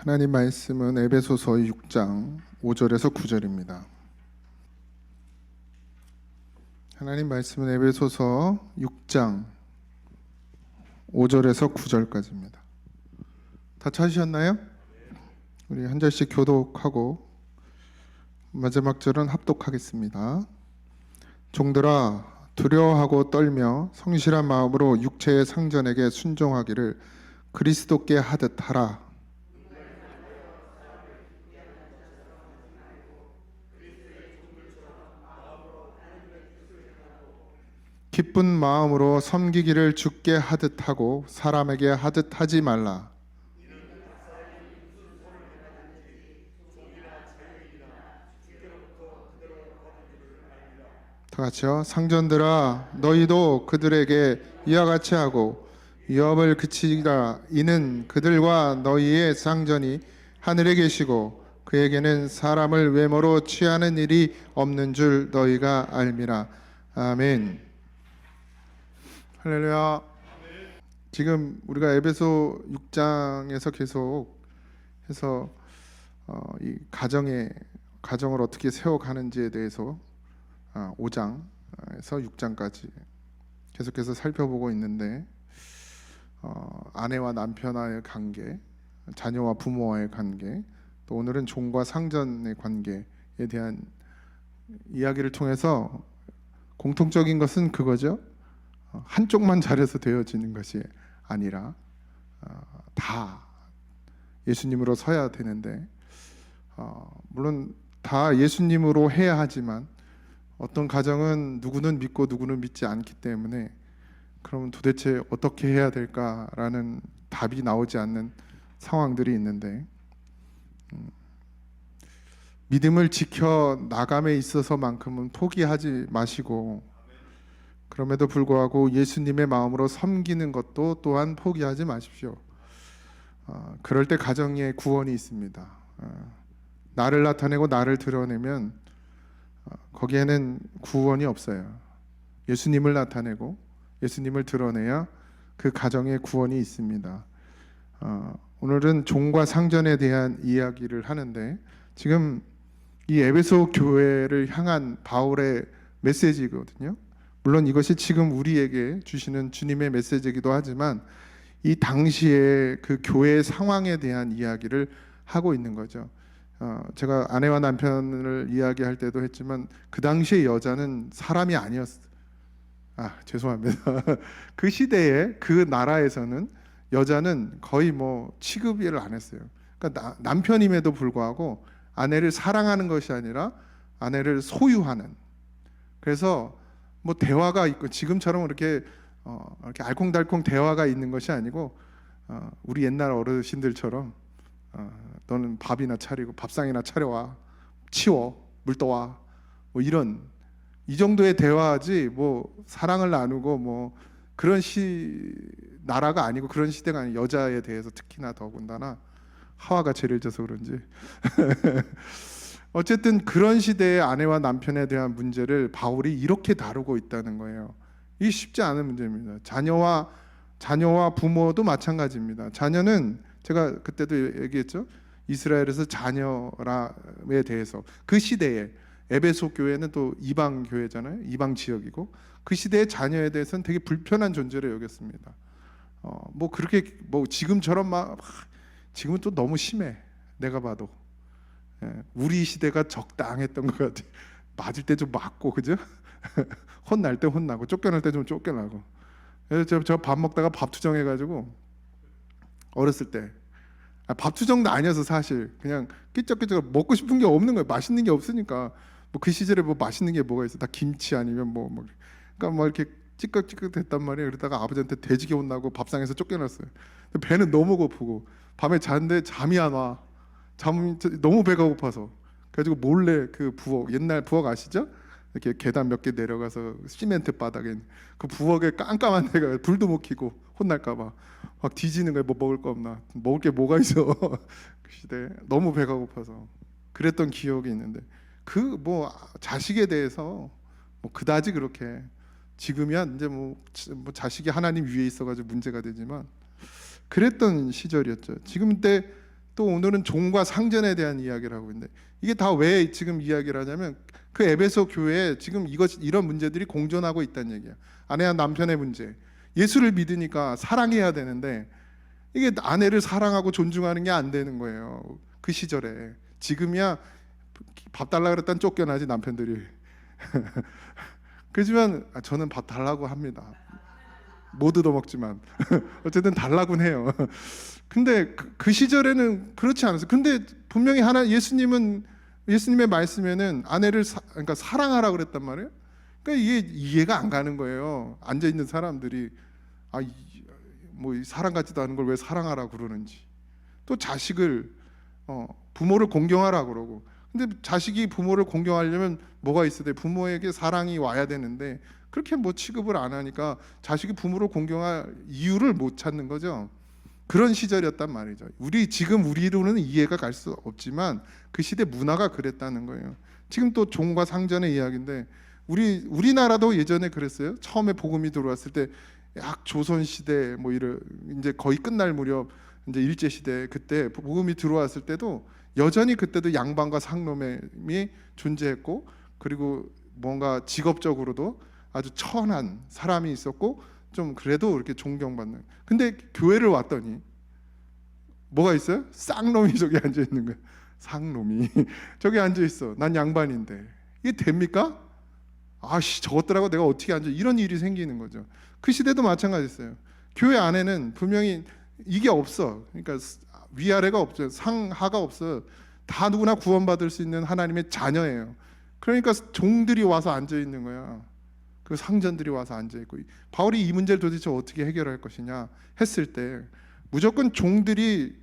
하나님 말씀은 에베소서 6장 5절에서 9절입니다. 하나님 말씀은 에베소서 6장 5절에서 9절까지입니다. 다 찾으셨나요? 우리 한 절씩 교독하고 마지막 절은 합독하겠습니다. 종들아, 두려워하고 떨며 성실한 마음으로 육체의 상전에게 순종하기를 그리스도께 하듯 하라. 기쁜 마음으로 섬기기를 주께 하듯 하고 사람에게 하듯 하지 말라. 다 같이요. 상전들아, 너희도 그들에게 이와 같이 하고 위협을 그치라. 이는 그들과 너희의 상전이 하늘에 계시고 그에게는 사람을 외모로 취하는 일이 없는 줄 너희가 알미라. 아멘. 할렐루야. 지금 우리가 에베소 6장에서 계속 해서 이 가정을 어떻게 세워가는지에 대해서 5장에서 6장까지 계속해서 살펴보고 있는데 아내와 남편과의 관계, 자녀와 부모와의 관계, 또 오늘은 종과 상전의 관계에 대한 이야기를 통해서 공통적인 것은 그거죠. 한쪽만 잘해서 되어지는 것이 아니라 다 예수님으로 서야 되는데 물론 다 예수님으로 해야 하지만 어떤 가정은 누구는 믿고 누구는 믿지 않기 때문에 그러면 도대체 어떻게 해야 될까라는 답이 나오지 않는 상황들이 있는데 믿음을 지켜 나감에 있어서만큼은 포기하지 마시고 그럼에도 불구하고 예수님의 마음으로 섬기는 것도 또한 포기하지 마십시오. 그럴 때 가정에 구원이 있습니다. 나를 나타내고 나를 드러내면 거기에는 구원이 없어요. 예수님을 나타내고 예수님을 드러내야 그 가정에 구원이 있습니다. 오늘은 종과 상전에 대한 이야기를 하는데 지금 이 에베소 교회를 향한 바울의 메시지거든요. 물론 이것이 지금 우리에게 주시는 주님의 메시지이기도 하지만 이 당시에 그 교회의 상황에 대한 이야기를 하고 있는 거죠. 제가 아내와 남편을 이야기할 때도 했지만 그 당시의 여자는 사람이 아니었어요. 죄송합니다. 그 시대에 그 나라에서는 여자는 거의 뭐 취급을 안 했어요. 그러니까 남편임에도 불구하고 아내를 사랑하는 것이 아니라 아내를 소유하는. 그래서 뭐 대화가 있고 지금처럼 이렇게 알콩달콩 대화가 있는 것이 아니고 우리 옛날 어르신들처럼 너는 밥이나 차리고 밥상이나 차려와, 치워, 물 떠와, 뭐 이런 이 정도의 대화하지 뭐 사랑을 나누고 뭐 그런 나라가 아니고 그런 시대가 아니고 여자에 대해서 특히나 더군다나 하와가 죄를 져서 그런지 어쨌든 그런 시대의 아내와 남편에 대한 문제를 바울이 이렇게 다루고 있다는 거예요. 이게 쉽지 않은 문제입니다. 자녀와 부모도 마찬가지입니다. 자녀는 제가 그때도 얘기했죠. 이스라엘에서 자녀에 대해서 그 시대에 에베소 교회는 또 이방 교회잖아요. 이방 지역이고 그 시대의 자녀에 대해서는 되게 불편한 존재로 여겼습니다. 뭐 그렇게 뭐 지금처럼 지금은 또 너무 심해. 내가 봐도. 우리 시대가 적당했던 것 같아요. 맞을 때 좀 맞고 그죠? 혼날 때 혼나고 쫓겨날 때 좀 쫓겨나고. 그래서 저 밥 먹다가 밥 투정해가지고 어렸을 때 밥 투정도 아니어서 사실 그냥 끼적끼적 먹고 싶은 게 없는 거예요. 맛있는 게 없으니까. 뭐 그 시절에 뭐 맛있는 게 뭐가 있어? 다 김치 아니면 그러니까 뭐 이렇게 찌깍찌깍 됐단 말이에요. 그러다가 아버지한테 돼지게 혼나고 밥상에서 쫓겨났어요. 배는 너무 고프고 밤에 자는데 잠이 안 와. 너무 배가 고파서 그래가지고 몰래 그 부엌 옛날 부엌 아시죠? 이렇게 계단 몇 개 내려가서 시멘트 바닥에 그 부엌에 깜깜한 데가 불도 못 켜고 혼날까봐 막 뒤지는 거예요. 뭐 먹을 거 없나? 먹을 게 뭐가 있어? 그 시대에 너무 배가 고파서 그랬던 기억이 있는데 그 뭐 자식에 대해서 뭐 그다지 그렇게 지금이야 이제 뭐 자식이 하나님 위에 있어가지고 문제가 되지만 그랬던 시절이었죠. 지금 때 또 오늘은 종과 상전에 대한 이야기를 하고 있는데, 이게 다 왜 지금 이야기를 하냐면 그 에베소 교회에 지금 이런 문제들이 공존하고 있다는 얘기야. 아내와 남편의 문제. 예수를 믿으니까 사랑해야 되는데 이게 아내를 사랑하고 존중하는 게 안 되는 거예요. 그 시절에. 지금이야 밥 달라 그랬더니 쫓겨나지 남편들이. 그렇지만 저는 밥 달라고 합니다. 못 얻어먹지만 어쨌든 달라고는 해요. 근데 그 시절에는 그렇지 않았어요. 근데 분명히 예수님의 말씀에는 아내를 그러니까 사랑하라 그랬단 말이에요. 그러니까 이게 이해가 안 가는 거예요. 앉아 있는 사람들이 뭐 사랑 같지도 않은 걸 왜 사랑하라 그러는지. 또 자식을 부모를 공경하라 그러고. 근데 자식이 부모를 공경하려면 뭐가 있어야 돼? 부모에게 사랑이 와야 되는데 그렇게 뭐 취급을 안 하니까 자식이 부모를 공경할 이유를 못 찾는 거죠. 그런 시절이었단 말이죠. 지금 우리로는 이해가 갈 수 없지만 그 시대 문화가 그랬다는 거예요. 지금 또 종과 상전의 이야기인데 우리나라도 예전에 그랬어요. 처음에 복음이 들어왔을 때 약 조선 시대 뭐 이제 거의 끝날 무렵 이제 일제 시대 그때 복음이 들어왔을 때도 여전히 그때도 양반과 상놈이 존재했고, 그리고 뭔가 직업적으로도 아주 천한 사람이 있었고 좀 그래도 이렇게 존경받는. 근데 교회를 왔더니 뭐가 있어요? 쌍놈이 저기 앉아 있는 거야. 상놈이 저기 앉아 있어. 난 양반인데 이게 됩니까? 저것들하고 내가 어떻게 앉아? 이런 일이 생기는 거죠. 그 시대도 마찬가지였어요. 교회 안에는 분명히 이게 없어. 그러니까 위아래가 없죠. 상하가 없어. 다 누구나 구원받을 수 있는 하나님의 자녀예요. 그러니까 종들이 와서 앉아 있는 거야. 그 상전들이 와서 앉아 있고. 바울이 이 문제를 도대체 어떻게 해결할 것이냐 했을 때 무조건 종들이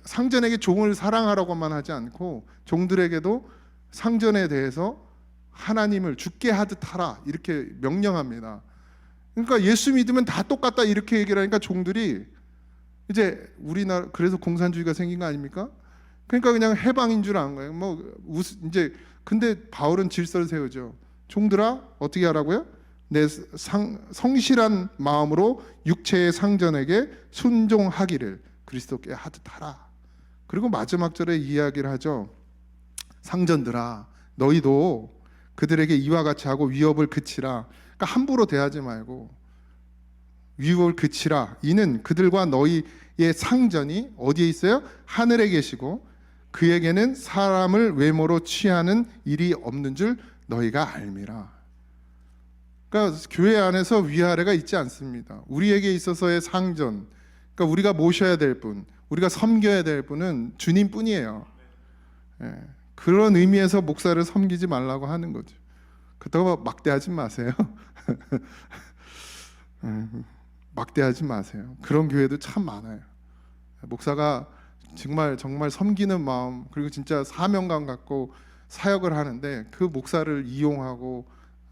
상전에게 종을 사랑하라고만 하지 않고 종들에게도 상전에 대해서 하나님을 죽게 하듯 하라 이렇게 명령합니다. 그러니까 예수 믿으면 다 똑같다 이렇게 얘기를 하니까 종들이 이제 우리나라 그래서 공산주의가 생긴 거 아닙니까? 그러니까 그냥 해방인 줄 아는 거예요. 이제 근데 바울은 질서를 세우죠. 종들아 어떻게 하라고요? 내 성실한 마음으로 육체의 상전에게 순종하기를 그리스도께 하듯 하라. 그리고 마지막 절에 이야기를 하죠. 상전들아 너희도 그들에게 이와 같이 하고 위협을 그치라. 그러니까 함부로 대하지 말고 위협을 그치라. 이는 그들과 너희의 상전이 어디에 있어요? 하늘에 계시고 그에게는 사람을 외모로 취하는 일이 없는 줄 너희가 알미라. 그러니까 교회 안에서 위아래가 있지 않습니다. 우리에게 있어서의 상전, 그러니까 우리가 모셔야 될 분, 우리가 섬겨야 될 분은 주님뿐이에요. 그런 의미에서 목사를 섬기지 말라고 하는 거죠. 그렇다고 막대하지 마세요. 막대하지 마세요. 그런 교회도 참 많아요. 목사가 정말 섬기는 마음 그리고 진짜 사명감 갖고 사역을 하는데 그 목사를 이용하고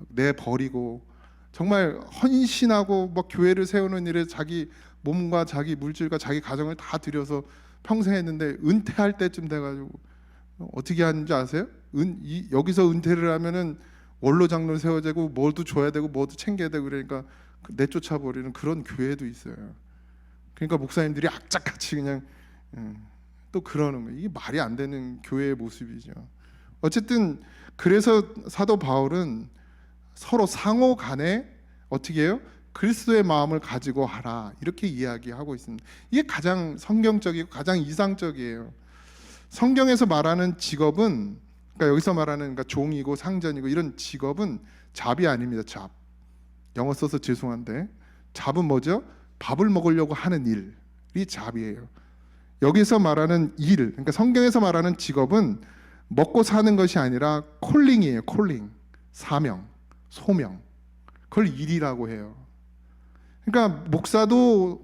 내버리고 정말 헌신하고 막 교회를 세우는 일에 자기 몸과 자기 물질과 자기 가정을 다 들여서 평생 했는데 은퇴할 때쯤 돼가지고 어떻게 하는지 아세요? 여기서 은퇴를 하면은 원로 장로를 세워야 되고 뭐도 줘야 되고 뭐도 챙겨야 되고 그러니까 내쫓아 버리는 그런 교회도 있어요. 그러니까 목사님들이 악착같이 그냥 또 그러는 거예요. 이게 말이 안 되는 교회의 모습이죠. 어쨌든 그래서 사도 바울은 서로 상호 간에 어떻게 해요? 그리스도의 마음을 가지고 하라 이렇게 이야기하고 있습니다. 이게 가장 성경적이고 가장 이상적이에요. 성경에서 말하는 직업은 그러니까 여기서 말하는 그러니까 종이고 상전이고 이런 직업은 잡이 아닙니다. 잡. 영어 써서 죄송한데 잡은 뭐죠? 밥을 먹으려고 하는 일이 잡이에요. 여기서 말하는 일, 그러니까 성경에서 말하는 직업은 먹고 사는 것이 아니라 콜링이에요. 콜링, 사명, 소명. 그걸 일이라고 해요. 그러니까 목사도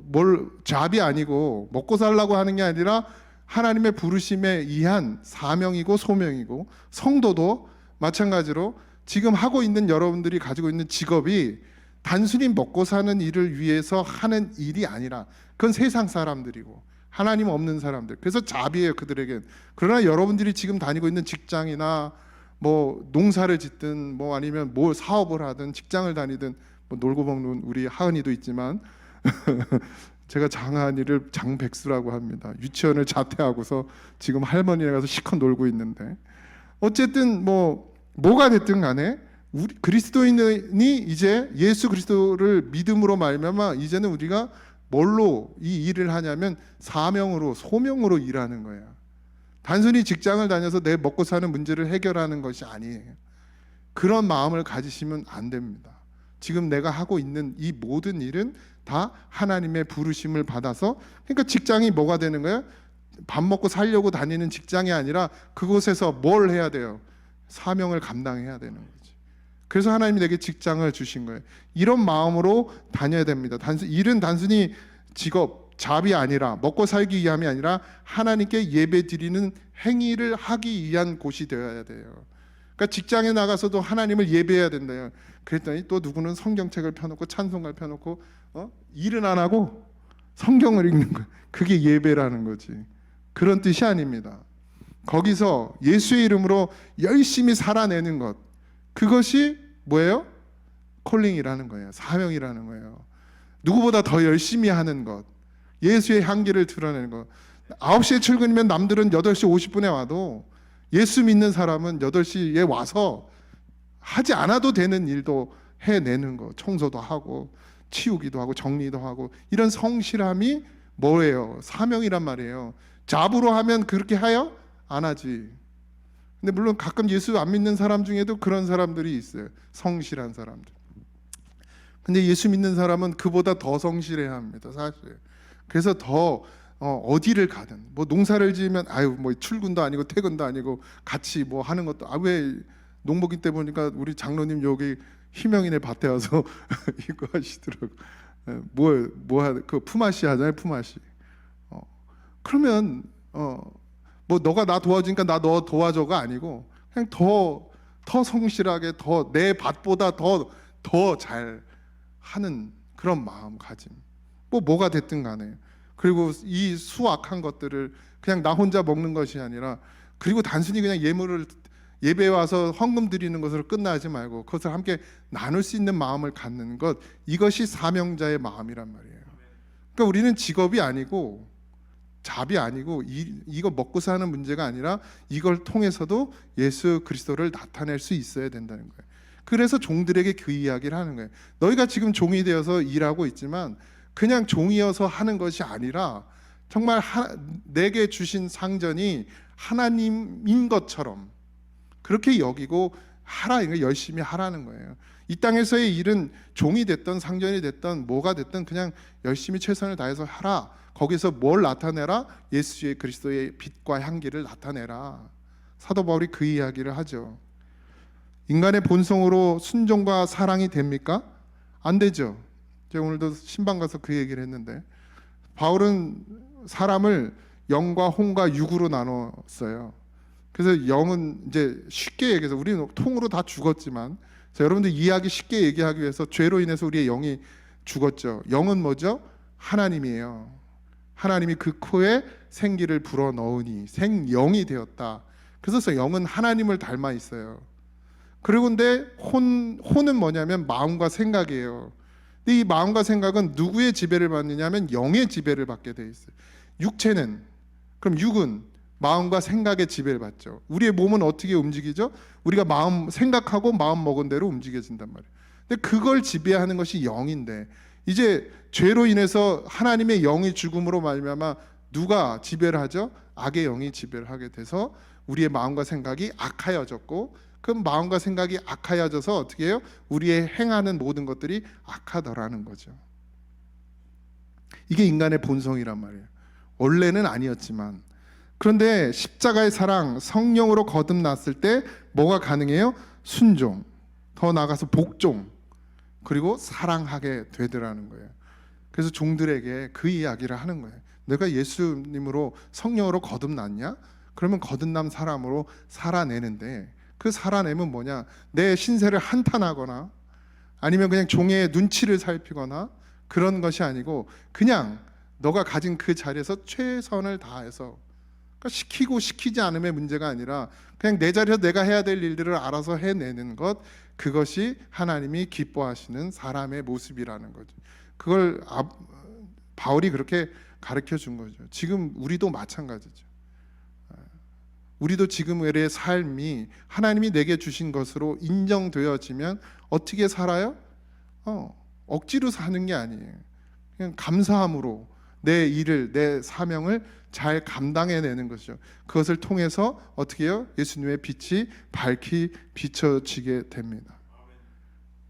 잡이 아니고 먹고 살라고 하는 게 아니라 하나님의 부르심에 의한 사명이고 소명이고 성도도 마찬가지로 지금 하고 있는 여러분들이 가지고 있는 직업이 단순히 먹고 사는 일을 위해서 하는 일이 아니라 그건 세상 사람들이고 하나님 없는 사람들. 그래서 잡이에요 그들에겐. 그러나 여러분들이 지금 다니고 있는 직장이나 뭐 농사를 짓든 뭐 아니면 뭘 사업을 하든 직장을 다니든 뭐 놀고 먹는 우리 하은이도 있지만 제가 장한이를 장백수라고 합니다. 유치원을 자퇴하고서 지금 할머니네 가서 시컷 놀고 있는데, 어쨌든 뭐가 됐든 간에 우리 그리스도인이 이제 예수 그리스도를 믿음으로 말미암아 이제는 우리가 뭘로 이 일을 하냐면 사명으로, 소명으로 일하는 거예요. 단순히 직장을 다녀서 내 먹고 사는 문제를 해결하는 것이 아니에요. 그런 마음을 가지시면 안 됩니다. 지금 내가 하고 있는 이 모든 일은 다 하나님의 부르심을 받아서, 그러니까 직장이 뭐가 되는 거예요? 밥 먹고 살려고 다니는 직장이 아니라 그곳에서 뭘 해야 돼요? 사명을 감당해야 되는 거지. 그래서 하나님이 내게 직장을 주신 거예요. 이런 마음으로 다녀야 됩니다. 일은 단순히 직업, 잡이 아니라, 먹고 살기 위함이 아니라 하나님께 예배 드리는 행위를 하기 위한 곳이 되어야 돼요. 그러니까 직장에 나가서도 하나님을 예배해야 된대요. 그랬더니 또 누구는 성경책을 펴놓고 찬송가를 펴놓고 일은 안 하고 성경을 읽는 거예요. 그게 예배라는 거지. 그런 뜻이 아닙니다. 거기서 예수의 이름으로 열심히 살아내는 것, 그것이 뭐예요? 콜링이라는 거예요. 사명이라는 거예요. 누구보다 더 열심히 하는 것, 예수의 향기를 드러내는 것. 9시에 출근이면 남들은 8시 50분에 와도 예수 믿는 사람은 8시에 와서 하지 않아도 되는 일도 해내는 거, 청소도 하고 치우기도 하고 정리도 하고, 이런 성실함이 뭐예요? 사명이란 말이에요. 잡으로 하면 그렇게 해요? 안 하지. 근데 물론 가끔 예수 안 믿는 사람 중에도 그런 사람들이 있어요. 성실한 사람들. 근데 예수 믿는 사람은 그보다 더 성실해야 합니다, 사실. 그래서 더 어디를 가든, 뭐 농사를 지으면 뭐 출근도 아니고 퇴근도 아니고 같이 뭐 하는 것도, 왜 농목일 때 보니까 우리 장로님 여기 희명이네 밭에 와서 이거 하시더라고. 그 품앗이 하잖아요, 품앗이. 그러면 뭐 너가 나 도와주니까 나 너 도와줘가 아니고, 그냥 더 성실하게, 더 내 밭보다 더 잘 하는 그런 마음가짐. 뭐가 됐든 간에. 그리고 이 수확한 것들을 그냥 나 혼자 먹는 것이 아니라, 그리고 단순히 그냥 예배에 와서 헌금 드리는 것으로 끝나지 말고 그것을 함께 나눌 수 있는 마음을 갖는 것, 이것이 사명자의 마음이란 말이에요. 그러니까 우리는 직업이 아니고 잡이 아니고 이거 먹고 사는 문제가 아니라 이걸 통해서도 예수 그리스도를 나타낼 수 있어야 된다는 거예요. 그래서 종들에게 그 이야기를 하는 거예요. 너희가 지금 종이 되어서 일하고 있지만 그냥 종이어서 하는 것이 아니라 정말 내게 주신 상전이 하나님인 것처럼 그렇게 여기고 하라, 이거 열심히 하라는 거예요. 이 땅에서의 일은 종이 됐던 상전이 됐던 뭐가 됐든 그냥 열심히 최선을 다해서 하라. 거기서 뭘 나타내라? 예수의 그리스도의 빛과 향기를 나타내라. 사도 바울이 그 이야기를 하죠. 인간의 본성으로 순종과 사랑이 됩니까? 안 되죠. 제가 오늘도 신방 가서 그 얘기를 했는데, 바울은 사람을 영과 혼과 육으로 나눴어요. 그래서 영은 이제 쉽게 얘기해서, 우리는 통으로 다 죽었지만, 여러분들 이해하기 쉽게 얘기하기 위해서 죄로 인해서 우리의 영이 죽었죠. 영은 뭐죠? 하나님이에요. 하나님이 그 코에 생기를 불어 넣으니 생영이 되었다. 그래서 영은 하나님을 닮아 있어요. 그리고 근데 혼은 뭐냐면 마음과 생각이에요. 근데 이 마음과 생각은 누구의 지배를 받느냐면 영의 지배를 받게 돼 있어요. 육체는, 그럼 육은 마음과 생각의 지배를 받죠. 우리의 몸은 어떻게 움직이죠? 우리가 생각하고 마음 먹은 대로 움직여진단 말이에요. 근데 그걸 지배하는 것이 영인데, 이제 죄로 인해서 하나님의 영이 죽음으로 말미암아 누가 지배를 하죠? 악의 영이 지배를 하게 돼서 우리의 마음과 생각이 악하여졌고, 그 마음과 생각이 악하여져서 어떻게 해요? 우리의 행하는 모든 것들이 악하더라는 거죠. 이게 인간의 본성이란 말이에요. 원래는 아니었지만. 그런데 십자가의 사랑, 성령으로 거듭났을 때 뭐가 가능해요? 순종, 더 나아가서 복종, 그리고 사랑하게 되더라는 거예요. 그래서 종들에게 그 이야기를 하는 거예요. 내가 예수님으로 성령으로 거듭났냐? 그러면 거듭난 사람으로 살아내는데, 그 살아내면 뭐냐? 내 신세를 한탄하거나 아니면 그냥 종의 눈치를 살피거나 그런 것이 아니고, 그냥 너가 가진 그 자리에서 최선을 다해서, 그러니까 시키고 시키지 않음의 문제가 아니라 그냥 내 자리에서 내가 해야 될 일들을 알아서 해내는 것, 그것이 하나님이 기뻐하시는 사람의 모습이라는 거죠. 그걸 바울이 그렇게 가르쳐 준 거죠. 지금 우리도 마찬가지죠. 우리도 지금의 삶이 하나님이 내게 주신 것으로 인정되어지면 어떻게 살아요? 억지로 사는 게 아니에요. 그냥 감사함으로 내 일을, 내 사명을 잘 감당해내는 것이죠. 그것을 통해서 어떻게 해요? 예수님의 빛이 밝히 비춰지게 됩니다.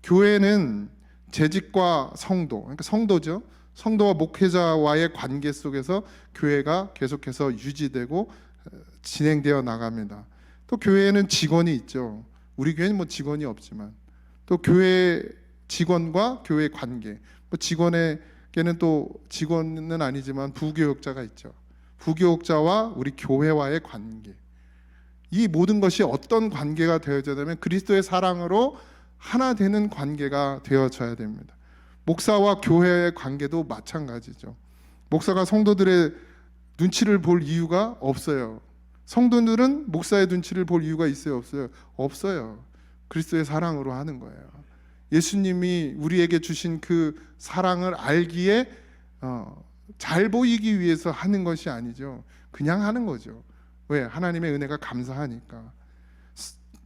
교회는 재직과 성도, 그러니까 성도죠. 성도와 목회자와의 관계 속에서 교회가 계속해서 유지되고 진행되어 나갑니다. 또 교회에는 직원이 있죠. 우리 교회는 뭐 직원이 없지만 또 교회 직원과 교회 관계, 뭐 직원에게는 또 직원은 아니지만 부교역자가 있죠. 부교역자와 우리 교회와의 관계, 이 모든 것이 어떤 관계가 되어져야 되면 그리스도의 사랑으로 하나 되는 관계가 되어져야 됩니다. 목사와 교회의 관계도 마찬가지죠. 목사가 성도들의 눈치를 볼 이유가 없어요. 성도들은 목사의 눈치를 볼 이유가 있어요, 없어요? 없어요. 그리스도의 사랑으로 하는 거예요. 예수님이 우리에게 주신 그 사랑을 알기에 잘 보이기 위해서 하는 것이 아니죠. 그냥 하는 거죠. 왜? 하나님의 은혜가 감사하니까.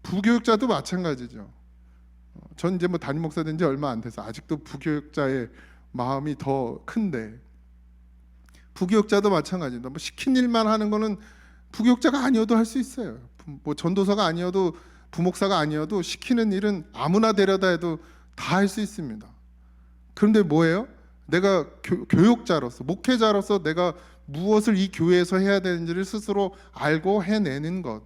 부교육자도 마찬가지죠. 전 이제 뭐 담임 목사 된 지 얼마 안 돼서 아직도 부교육자의 마음이 더 큰데, 부교육자도 마찬가지입니다. 뭐 시킨 일만 하는 거는 부교육자가 아니어도 할 수 있어요. 뭐 전도사가 아니어도 부목사가 아니어도 시키는 일은 아무나 데려다 해도 다 할 수 있습니다. 그런데 뭐예요? 내가 교육자로서, 목회자로서 내가 무엇을 이 교회에서 해야 되는지를 스스로 알고 해내는 것,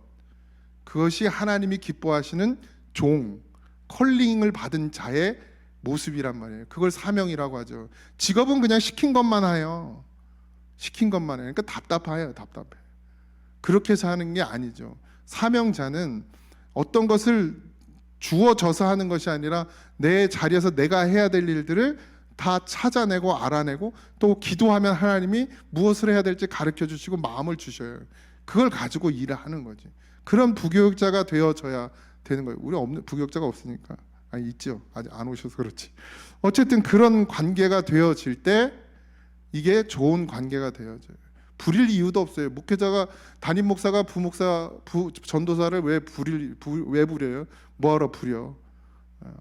그것이 하나님이 기뻐하시는 종, 컬링을 받은 자의 모습이란 말이에요. 그걸 사명이라고 하죠. 직업은 그냥 시킨 것만 해요. 시킨 것만 해요. 그러니까 답답해요. 답답해. 그렇게 사는 게 아니죠. 사명자는 어떤 것을 주어져서 하는 것이 아니라 내 자리에서 내가 해야 될 일들을 다 찾아내고 알아내고 또 기도하면 하나님이 무엇을 해야 될지 가르쳐 주시고 마음을 주셔요. 그걸 가지고 일을 하는 거지. 그런 부교육자가 되어져야 되는 거예요. 우리 없는 부교육자가 없으니까. 아니, 있죠. 아직 안 오셔서 그렇지. 어쨌든 그런 관계가 되어질 때 이게 좋은 관계가 되어져요. 부릴 이유도 없어요. 목회자가, 담임 목사가 부목사, 전도사를 왜 부려요? 뭐하러 부려?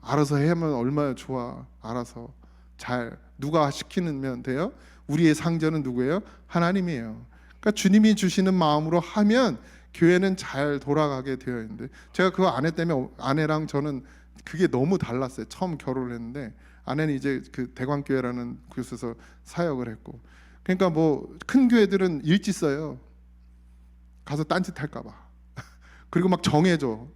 알아서 하면 얼마나 좋아. 알아서 잘 누가 시키면 돼요? 우리의 상전은 누구예요? 하나님이에요. 그러니까 주님이 주시는 마음으로 하면 교회는 잘 돌아가게 되어 있는데, 제가 그 아내 때문에, 아내랑 저는 그게 너무 달랐어요. 처음 결혼을 했는데 아내는 이제 그 대광교회라는 곳에서 사역을 했고, 그러니까 뭐 큰 교회들은 일지 써요. 가서 딴짓할까 봐. 그리고 막 정해줘.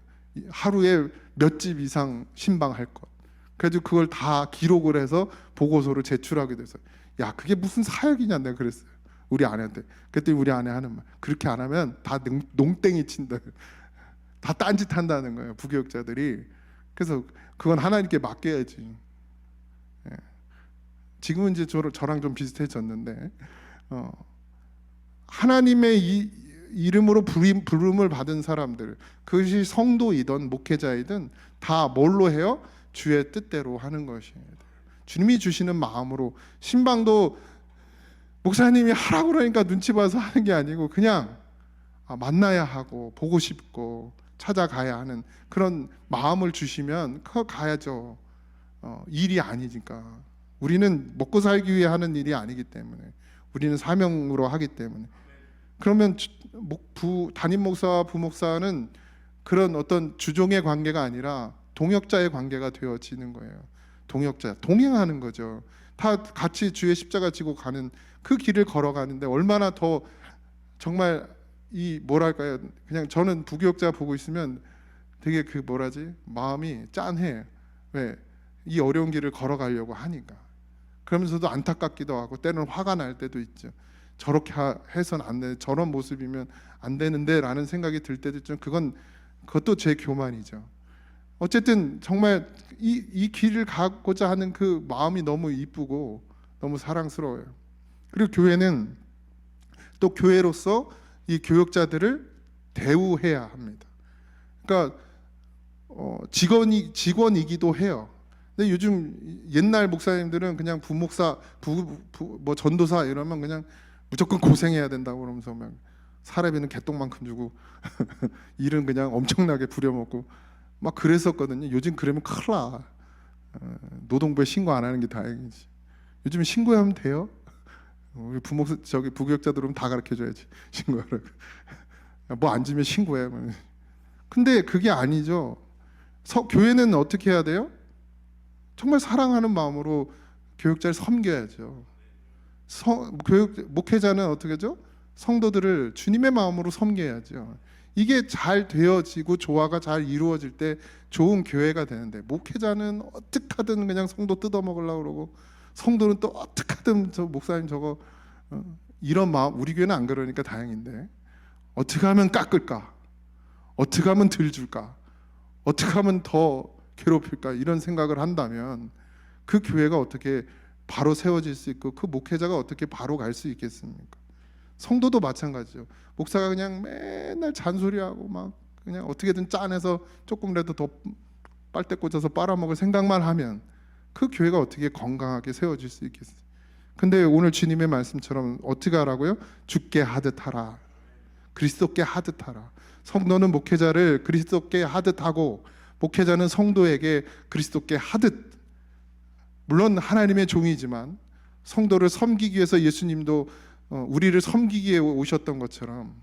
하루에 몇 집 이상 신방할 것. 그래서 그걸 다 기록을 해서 보고서를 제출하게 돼서, 야, 그게 무슨 사역이냐 내가 그랬어요. 우리 아내한테. 그때 우리 아내 하는 말, 그렇게 안 하면 다 농땡이 친다. 다 딴짓한다는 거예요, 부교육자들이. 그래서 그건 하나님께 맡겨야지. 지금은 이제 저랑 좀 비슷해졌는데, 하나님의 이름으로 부름을 받은 사람들, 그것이 성도이든 목회자이든 다 뭘로 해요? 주의 뜻대로 하는 것이에요. 주님이 주시는 마음으로. 신방도 목사님이 하라고 그러니까 눈치 봐서 하는 게 아니고 그냥 만나야 하고 보고 싶고 찾아가야 하는 그런 마음을 주시면 그거 가야죠. 일이 아니니까. 우리는 먹고 살기 위해 하는 일이 아니기 때문에, 우리는 사명으로 하기 때문에. 그러면 담임 목사와 부목사는 그런 어떤 주종의 관계가 아니라 동역자의 관계가 되어지는 거예요. 동역자, 동행하는 거죠. 다 같이 주의 십자가 지고 가는 그 길을 걸어가는데 얼마나 더 정말 이 뭐랄까요? 그냥 저는 부교육자 보고 있으면 되게 그 뭐라지? 마음이 짠해. 왜? 이 어려운 길을 걸어가려고 하니까. 그러면서도 안타깝기도 하고 때로는 화가 날 때도 있죠. 저렇게 해서는 안 돼. 저런 모습이면 안 되는데 라는 생각이 들 때도 좀 그것도 제 교만이죠. 어쨌든 정말 이 길을 가고자 하는 그 마음이 너무 이쁘고 너무 사랑스러워요. 그리고 교회는 또 교회로서 이 교역자들을 대우해야 합니다. 그러니까 직원이기도 해요. 근데 요즘 옛날 목사님들은 그냥 부목사, 뭐 전도사 이러면 그냥 무조건 고생해야 된다고 그러면서 막 사례비는 개똥만큼 주고 일은 그냥 엄청나게 부려먹고 막 그랬었거든요. 요즘 그러면 큰일 나. 노동부에 신고 안 하는 게 다행이지. 요즘 신고하면 돼요. 우리 부목사 저기 부교육자들은 다 가르쳐 줘야지 신고하라고. 뭐 안 주면 신고해. 근데 그게 아니죠. 교회는 어떻게 해야 돼요? 정말 사랑하는 마음으로 교육자를 섬겨야죠. 목회자는 어떻게 하죠? 성도들을 주님의 마음으로 섬겨야죠. 이게 잘 되어지고 조화가 잘 이루어질 때 좋은 교회가 되는데, 목회자는 어떻게 하든 그냥 성도 뜯어먹으려고 그러고, 성도는 또 어떻게 하든 저 목사님 저거 이런 마음. 우리 교회는 안 그러니까 다행인데, 어떻게 하면 깎을까? 어떻게 하면 덜 줄까? 어떻게 하면 더 괴롭힐까? 이런 생각을 한다면 그 교회가 어떻게 바로 세워질 수 있고 그 목회자가 어떻게 바로 갈 수 있겠습니까? 성도도 마찬가지죠. 목사가 그냥 맨날 잔소리하고 막 그냥 어떻게든 짜내서 조금이라도 더 빨대 꽂아서 빨아먹을 생각만 하면 그 교회가 어떻게 건강하게 세워질 수 있겠어요? 근데 오늘 주님의 말씀처럼 어떻게 하라고요? 죽게 하듯 하라. 그리스도께 하듯 하라. 성도는 목회자를 그리스도께 하듯 하고, 목회자는 성도에게 그리스도께 하듯. 물론 하나님의 종이지만 성도를 섬기기 위해서 예수님도 우리를 섬기기 위해 오셨던 것처럼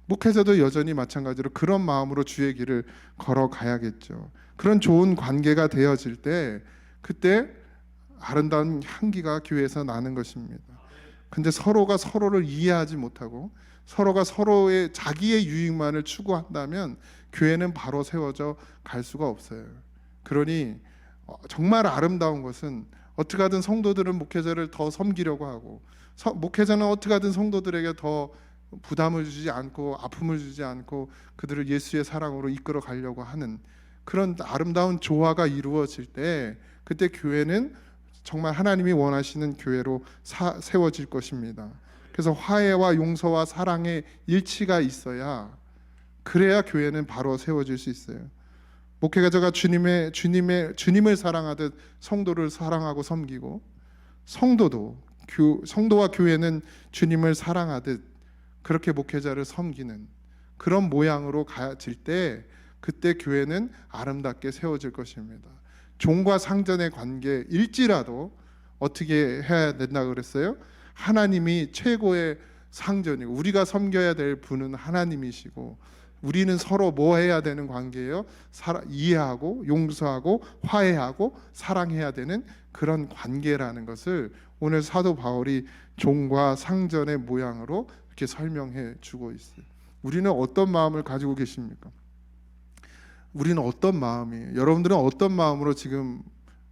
목회자도 여전히 마찬가지로 그런 마음으로 주의 길을 걸어가야겠죠. 그런 좋은 관계가 되어질 때 그때 아름다운 향기가 교회에서 나는 것입니다. 근데 서로가 서로를 이해하지 못하고 서로가 서로의 자기의 유익만을 추구한다면 교회는 바로 세워져 갈 수가 없어요. 그러니 정말 아름다운 것은 어떻게 하든 성도들은 목회자를 더 섬기려고 하고, 목회자는 어떻게 하든 성도들에게 더 부담을 주지 않고 아픔을 주지 않고 그들을 예수의 사랑으로 이끌어 가려고 하는 그런 아름다운 조화가 이루어질 때 그때 교회는 정말 하나님이 원하시는 교회로 세워질 것입니다. 그래서 화해와 용서와 사랑의 일치가 있어야, 그래야 교회는 바로 세워질 수 있어요. 목회자가 주님을 사랑하듯 성도를 사랑하고 섬기고, 성도와 교회는 주님을 사랑하듯 그렇게 목회자를 섬기는 그런 모양으로 가질 때 그때 교회는 아름답게 세워질 것입니다. 종과 상전의 관계일지라도 어떻게 해야 된다고 그랬어요? 하나님이 최고의 상전이고 우리가 섬겨야 될 분은 하나님이시고 우리는 서로 뭐 해야 되는 관계예요? 이해하고 용서하고 화해하고 사랑해야 되는 그런 관계라는 것을 오늘 사도 바울이 종과 상전의 모양으로 이렇게 설명해 주고 있어요. 우리는 어떤 마음을 가지고 계십니까? 우리는 어떤 마음이에요? 여러분들은 어떤 마음으로 지금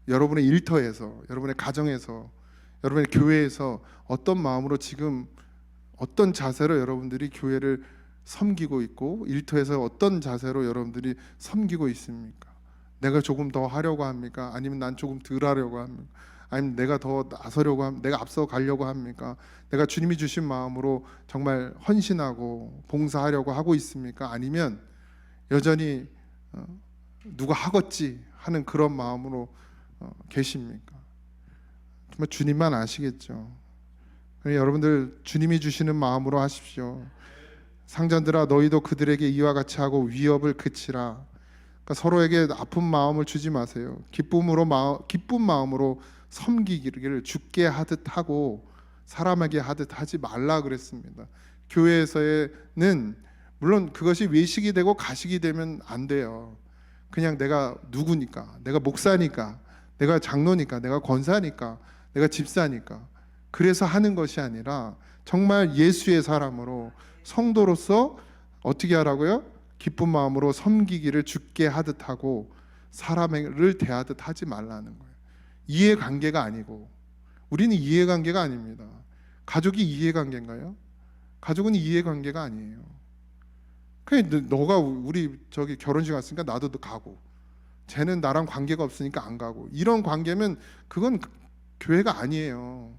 여러분의 일터에서, 여러분의 가정에서, 여러분의 교회에서 어떤 마음으로 지금 어떤 자세로 여러분들이 교회를 섬기고 있고 일터에서 어떤 자세로 여러분들이 섬기고 있습니까? 내가 조금 더 하려고 합니까? 아니면 난 조금 덜 하려고 합니까? 아니면 내가 더 나서려고 내가 앞서 가려고 합니까? 내가 주님이 주신 마음으로 정말 헌신하고 봉사하려고 하고 있습니까? 아니면 여전히 누가 하겠지 하는 그런 마음으로 계십니까? 정말 주님만 아시겠죠. 여러분들 주님이 주시는 마음으로 하십시오. 상전들아 너희도 그들에게 이와 같이 하고 위협을 그치라. 그러니까 서로에게 아픈 마음을 주지 마세요. 기쁜 마음으로 섬기기를 죽게 하듯 하고 사람에게 하듯 하지 말라 그랬습니다. 교회에서는 물론 그것이 외식이 되고 가식이 되면 안 돼요. 그냥 내가 누구니까, 내가 목사니까, 내가 장로니까, 내가 권사니까, 내가 집사니까 그래서 하는 것이 아니라 정말 예수의 사람으로 성도로서 어떻게 하라고요? 기쁜 마음으로 섬기기를 죽게 하듯 하고 사람을 대하듯 하지 말라는 거예요. 이해관계가 아니고, 우리는 이해관계가 아닙니다. 가족이 이해관계인가요? 가족은 이해관계가 아니에요. 그냥 너가 우리 저기 결혼식 왔으니까 나도 가고, 쟤는 나랑 관계가 없으니까 안 가고, 이런 관계면 그건 교회가 아니에요.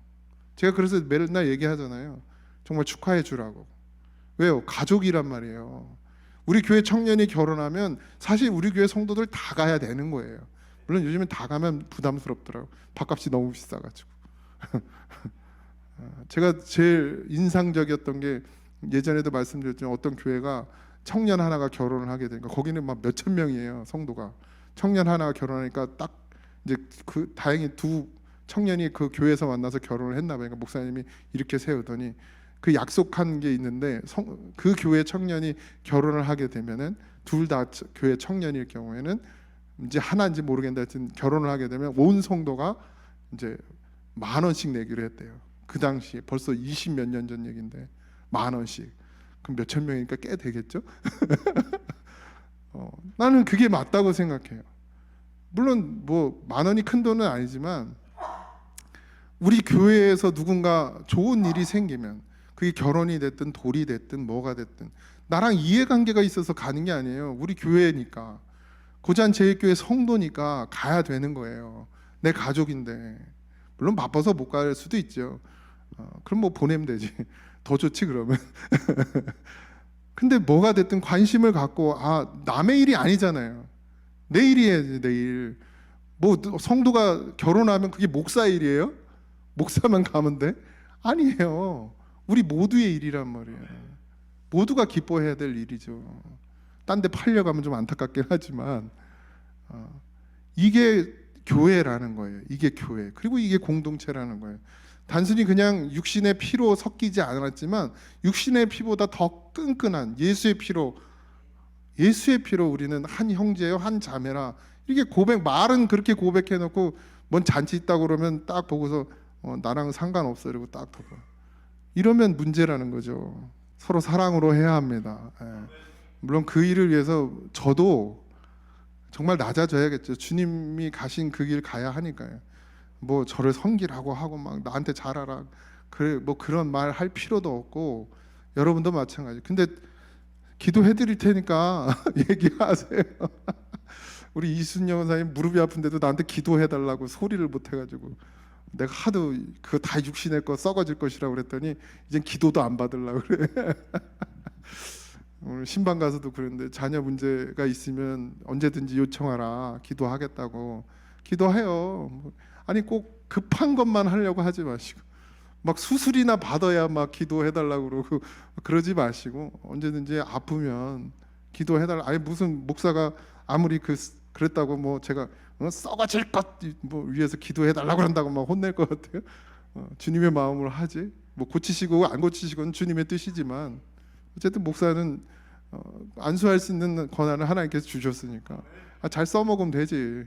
제가 그래서 맨날 얘기하잖아요. 정말 축하해 주라고. 왜요? 가족이란 말이에요. 우리 교회 청년이 결혼하면 사실 우리 교회 성도들 다 가야 되는 거예요. 물론 요즘엔 다 가면 부담스럽더라고. 밥값이 너무 비싸가지고. 제가 제일 인상적이었던 게 예전에도 말씀드렸지만 어떤 교회가 청년 하나가 결혼을 하게 되니까 거기는 막 몇천 명이에요 성도가. 청년 하나가 결혼하니까 딱 이제 그 다행히 두 청년이 그 교회에서 만나서 결혼을 했나 봐요. 그러니까 목사님이 이렇게 세우더니 그 약속한 게 있는데 그 교회 청년이 결혼을 하게 되면은 둘 다 교회 청년일 경우에는 이제 하나인지 모르겠는데 하여튼 결혼을 하게 되면 온 성도가 이제 10,000원씩 내기로 했대요. 그 당시 벌써 20 몇 년 전 얘긴데 10,000원씩. 그럼 몇천 명이니까 꽤 되겠죠? 나는 그게 맞다고 생각해요. 물론 뭐 10,000원이 큰 돈은 아니지만 우리 교회에서 누군가 좋은 일이 생기면 그게 결혼이 됐든 돌이 됐든 뭐가 됐든 나랑 이해관계가 있어서 가는 게 아니에요. 우리 교회니까 고잔제일교회 성도니까 가야 되는 거예요. 내 가족인데. 물론 바빠서 못 갈 수도 있죠. 그럼 뭐 보내면 되지. 더 좋지 그러면. 근데 뭐가 됐든 관심을 갖고 남의 일이 아니잖아요. 내 일이에요. 내 일. 뭐 성도가 결혼하면 그게 목사 일이에요? 목사만 가면 돼? 아니에요. 우리 모두의 일이란 말이에요. 모두가 기뻐해야 될 일이죠. 딴 데 팔려가면 좀 안타깝긴 하지만 이게 교회라는 거예요. 이게 교회. 그리고 이게 공동체라는 거예요. 단순히 그냥 육신의 피로 섞이지 않았지만 육신의 피보다 더 끈끈한 예수의 피로 우리는 한 형제요 한 자매라. 이게 말은 그렇게 고백해놓고 뭔 잔치 있다고 그러면 딱 보고서 나랑 상관없어 이러고 딱 보고 이러면 문제라는 거죠. 서로 사랑으로 해야 합니다. 물론 그 일을 위해서 저도 정말 낮아져야겠죠. 주님이 가신 그 길 가야 하니까요. 뭐 저를 섬기라고 하고 막 나한테 잘하라 그래 뭐 그런 말 할 필요도 없고 여러분도 마찬가지. 근데 기도해 드릴 테니까 얘기하세요. 우리 이순영 원사님 무릎이 아픈데도 나한테 기도해 달라고 소리를 못 해가지고 내가 하도 그거 다 육신의 거 썩어질 것이라고 그랬더니 이젠 기도도 안 받으려고 그래. 오늘 신방 가서도 그랬는데 자녀 문제가 있으면 언제든지 요청하라 기도하겠다고. 기도해요. 아니 꼭 급한 것만 하려고 하지 마시고 막 수술이나 받아야 막 기도해달라고 그러고 그러지 마시고 언제든지 아프면 기도해달라. 아니 무슨 목사가 아무리 그랬다고 뭐 제가 썩어질 것 뭐 위해서 기도해달라고 한다고 막 혼낼 것 같아요. 주님의 마음으로 하지. 뭐 고치시고 안 고치시고는 주님의 뜻이지만 어쨌든 목사는 안수할 수 있는 권한을 하나님께서 주셨으니까 잘 써먹으면 되지.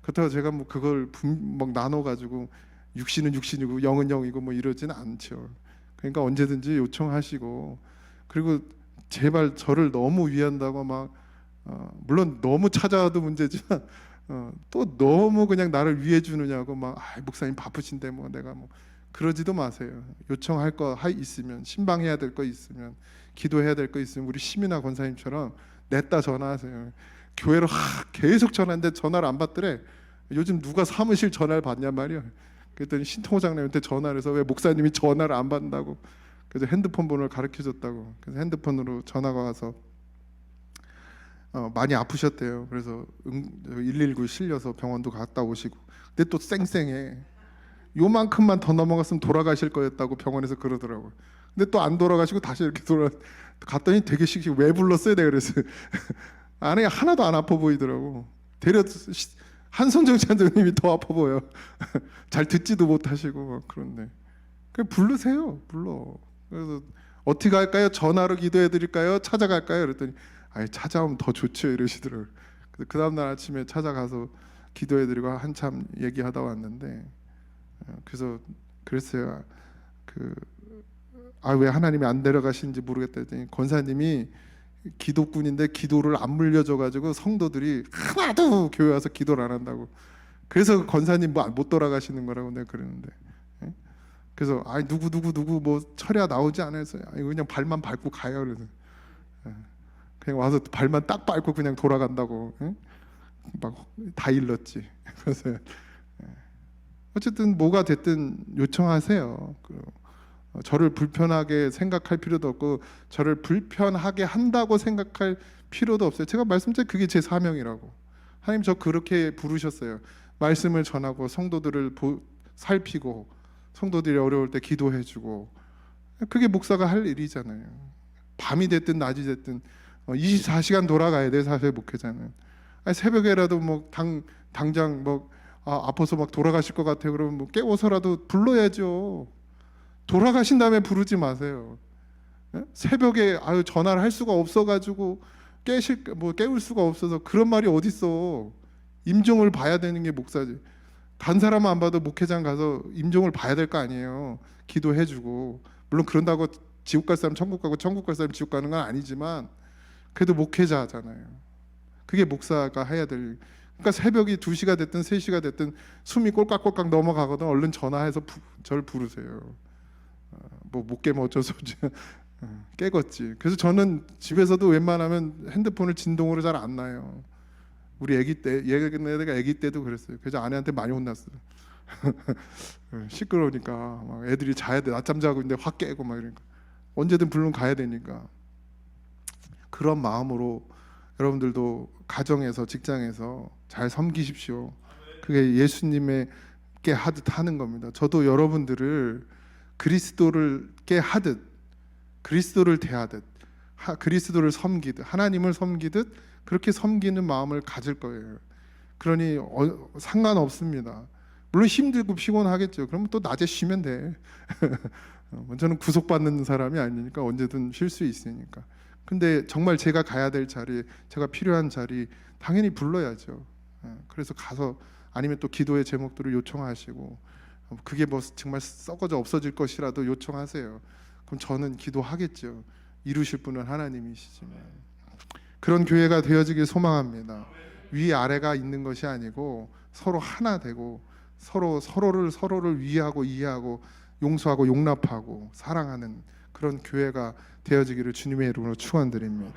그렇다고 제가 뭐 그걸 막 나눠가지고 육신은 육신이고 영은 영이고 뭐 이러지는 않죠. 그러니까 언제든지 요청하시고 그리고 제발 저를 너무 위한다고 막 물론 너무 찾아와도 문제지만 또 너무 그냥 나를 위해 주느냐고 막 목사님 바쁘신데 뭐 내가 뭐 그러지도 마세요. 요청할 거 있으면 신방해야 될 거 있으면 기도해야 될 거 있으면 우리 시민아 권사님처럼 냈다 전화하세요. 교회로 계속 전화했는데 전화를 안 받더래. 요즘 누가 사무실 전화를 받냔 말이야. 그랬더니 신통호장님한테 전화를 해서 왜 목사님이 전화를 안 받는다고. 그래서 핸드폰 번호를 가르쳐줬다고. 그래서 핸드폰으로 전화가 와서 많이 아프셨대요. 그래서 119 실려서 병원도 갔다 오시고. 근데 또 쌩쌩해. 요만큼만 더 넘어갔으면 돌아가실 거였다고 병원에서 그러더라고요. 근데 또 안 돌아가시고 다시 이렇게 갔더니 되게 씩씩 왜 불렀어요? 내가 그랬어요. 안에 하나도 안 아파 보이더라고. 대려 한선정 찬장님이 더 아파 보여. 잘 듣지도 못하시고 그런데 그냥 부르세요. 불러. 그래서 어떻게 할까요? 전화로 기도해 드릴까요? 찾아갈까요? 그랬더니 찾아오면 더 좋죠 이러시더라고요. 그 다음날 아침에 찾아가서 기도해 드리고 한참 얘기하다 왔는데 그래서 그랬어요. 왜 하나님이 안 데려가시는지 모르겠다 했더니 권사님이 기도꾼인데 기도를 안 물려줘 가지고 성도들이 하나도 교회 와서 기도를 안 한다고. 그래서 권사님 뭐 못 돌아가시는 거라고 내가 그랬는데. 그래서 누구 뭐 철야 나오지 않아서 그냥 발만 밟고 가요. 그래서 그냥 와서 발만 딱 밟고 그냥 돌아간다고. 막 다 일렀지. 그래서 어쨌든 뭐가 됐든 요청하세요. 저를 불편하게 생각할 필요도 없고 저를 불편하게 한다고 생각할 필요도 없어요. 제가 말씀드린 그게 제 사명이라고. 하나님 저 그렇게 부르셨어요. 말씀을 전하고 성도들을 살피고 성도들이 어려울 때 기도해주고, 그게 목사가 할 일이잖아요. 밤이 됐든 낮이 됐든 24시간 돌아가야 돼 사회 목회자는. 아니, 새벽에라도 뭐 당장 뭐 아파서 막 돌아가실 것 같아요. 그러면 뭐 깨워서라도 불러야죠. 돌아가신 다음에 부르지 마세요. 예? 새벽에 전화를 할 수가 없어가지고 깨울 수가 없어서 그런 말이 어딨어. 임종을 봐야 되는 게 목사지. 단 사람 안 봐도 목회장 가서 임종을 봐야 될 거 아니에요. 기도해주고. 물론 그런다고 지옥 갈 사람 천국 가고 천국 갈 사람 지옥 가는 건 아니지만 그래도 목회자잖아요. 그게 목사가 해야 될. 그러니까 새벽이 2시가 됐든 3시가 됐든 숨이 꼴깍꼴깍 넘어가거든 얼른 전화해서 저를 부르세요. 뭐 못 깨면 어쩔 수 없지. 깨겠지. 그래서 저는 집에서도 웬만하면 핸드폰을 진동으로 잘 안 놔요. 우리 아기 때, 얘가 아기 때도 그랬어요. 그래서 아내한테 많이 혼났어요. 시끄러우니까 막 애들이 자야 돼. 낮잠 자고 있는데 확 깨고 막 이러니까 언제든 불러 가야 되니까. 그런 마음으로 여러분들도 가정에서 직장에서 잘 섬기십시오. 그게 예수님께 하듯 하는 겁니다. 저도 여러분들을 그리스도를께 하듯, 그리스도를 대하듯, 그리스도를 섬기듯, 하나님을 섬기듯 그렇게 섬기는 마음을 가질 거예요. 그러니 상관없습니다. 물론 힘들고 피곤하겠죠. 그러면 또 낮에 쉬면 돼. 저는 구속받는 사람이 아니니까 언제든 쉴 수 있으니까. 근데 정말 제가 가야 될 자리, 제가 필요한 자리 당연히 불러야죠. 그래서 가서, 아니면 또 기도의 제목들을 요청하시고, 그게 뭐 정말 썩어져 없어질 것이라도 요청하세요. 그럼 저는 기도하겠죠. 이루실 분은 하나님이시지만. 그런 교회가 되어지길 소망합니다. 위 아래가 있는 것이 아니고 서로 하나 되고 서로를 위하고 이해하고 용서하고 용납하고 사랑하는 그런 교회가 되어지기를 주님의 이름으로 축원드립니다.